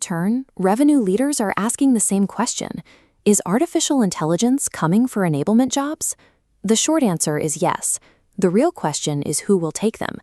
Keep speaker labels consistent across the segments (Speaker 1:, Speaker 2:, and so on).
Speaker 1: return, revenue leaders are asking the same question. Is artificial intelligence coming for enablement jobs? The short answer is yes. The real question is who will take them.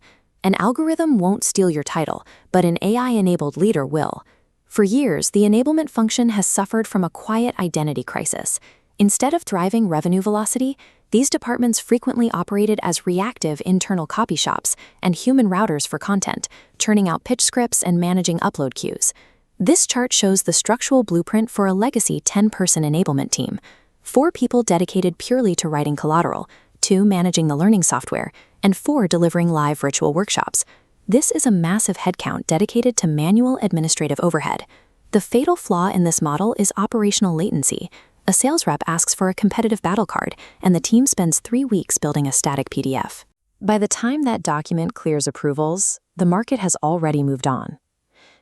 Speaker 1: An algorithm won't steal your title, but an AI-enabled leader will. For years, the enablement function has suffered from a quiet identity crisis. Instead of thriving revenue velocity, these departments frequently operated as reactive internal copy shops and human routers for content, churning out pitch scripts and managing upload queues. This chart shows the structural blueprint for a legacy 10-person enablement team. 4 people dedicated purely to writing collateral, 2 managing the learning software, and 4 delivering live virtual workshops. This is a massive headcount dedicated to manual administrative overhead. The fatal flaw in this model is operational latency. A sales rep asks for a competitive battle card, and the team spends 3 weeks building a static PDF. By the time that document clears approvals, the market has already moved on.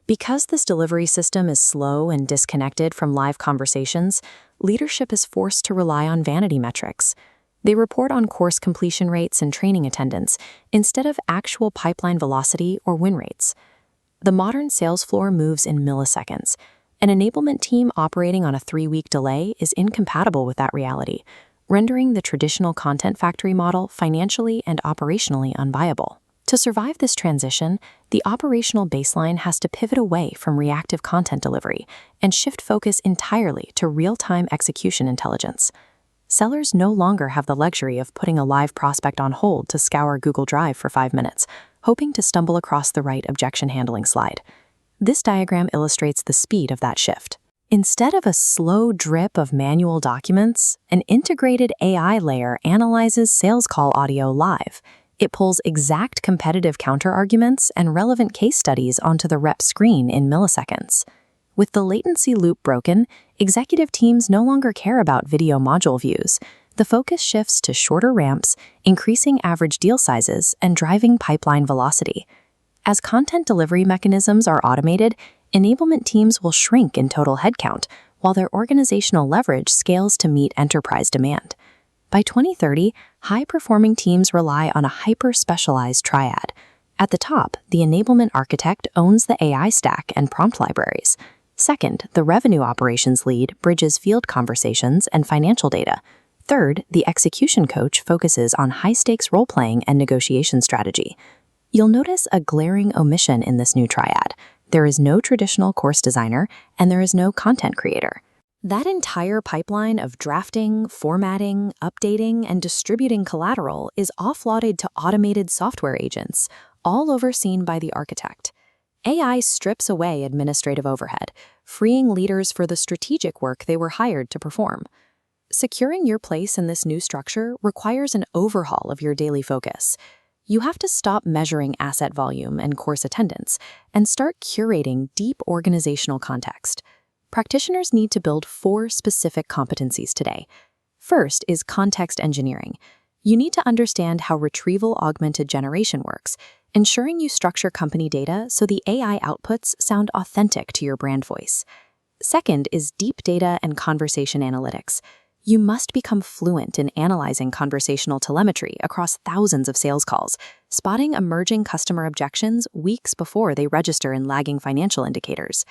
Speaker 1: Because this delivery system is slow and disconnected from live conversations, leadership is forced to rely on vanity metrics. They report on course completion rates and training attendance instead of actual pipeline velocity or win rates. The modern sales floor moves in milliseconds. An enablement team operating on a 3-week delay is incompatible with that reality, rendering the traditional content factory model financially and operationally unviable. To survive this transition, the operational baseline has to pivot away from reactive content delivery and shift focus entirely to real-time execution intelligence. Sellers no longer have the luxury of putting a live prospect on hold to scour Google Drive for 5 minutes, hoping to stumble across the right objection handling slide. This diagram illustrates the speed of that shift. Instead of a slow drip of manual documents, an integrated AI layer analyzes sales call audio live. It pulls exact competitive counterarguments and relevant case studies onto the rep screen in milliseconds. With the latency loop broken, executive teams no longer care about video module views. The focus shifts to shorter ramps, increasing average deal sizes, and driving pipeline velocity. As content delivery mechanisms are automated, enablement teams will shrink in total headcount, while their organizational leverage scales to meet enterprise demand. By 2030, high-performing teams rely on a hyper-specialized triad. At the top, the enablement architect owns the AI stack and prompt libraries. Second, the revenue operations lead bridges field conversations and financial data. Third, the execution coach focuses on high-stakes role-playing and negotiation strategy. You'll notice a glaring omission in this new triad. There is no traditional course designer, and there is no content creator. That entire pipeline of drafting, formatting, updating, and distributing collateral is offloaded to automated software agents, all overseen by the architect. AI strips away administrative overhead, freeing leaders for the strategic work they were hired to perform. Securing your place in this new structure requires an overhaul of your daily focus. You have to stop measuring asset volume and course attendance and start curating deep organizational context. Practitioners need to build 4 specific competencies today. First is context engineering. You need to understand how retrieval-augmented generation works, ensuring you structure company data so the AI outputs sound authentic to your brand voice. Second is deep data and conversation analytics. You must become fluent in analyzing conversational telemetry across thousands of sales calls, spotting emerging customer objections weeks before they register in lagging financial indicators.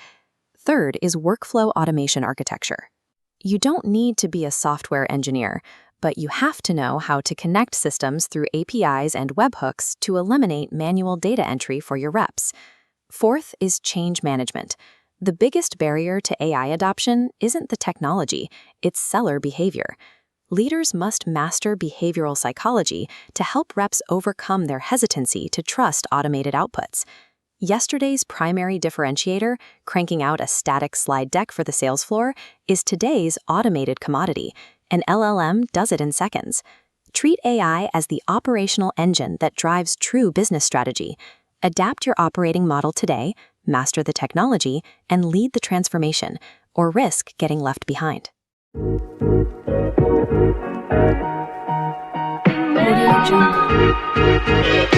Speaker 1: Third is workflow automation architecture. You don't need to be a software engineer, but you have to know how to connect systems through APIs and webhooks to eliminate manual data entry for your reps. Fourth is change management. The biggest barrier to AI adoption isn't the technology, it's seller behavior. Leaders must master behavioral psychology to help reps overcome their hesitancy to trust automated outputs. Yesterday's primary differentiator, cranking out a static slide deck for the sales floor, is today's automated commodity. An LLM does it in seconds. Treat AI as the operational engine that drives true business strategy. Adapt your operating model today, master the technology, and lead the transformation, or risk getting left behind.
Speaker 2: Audio Jungle.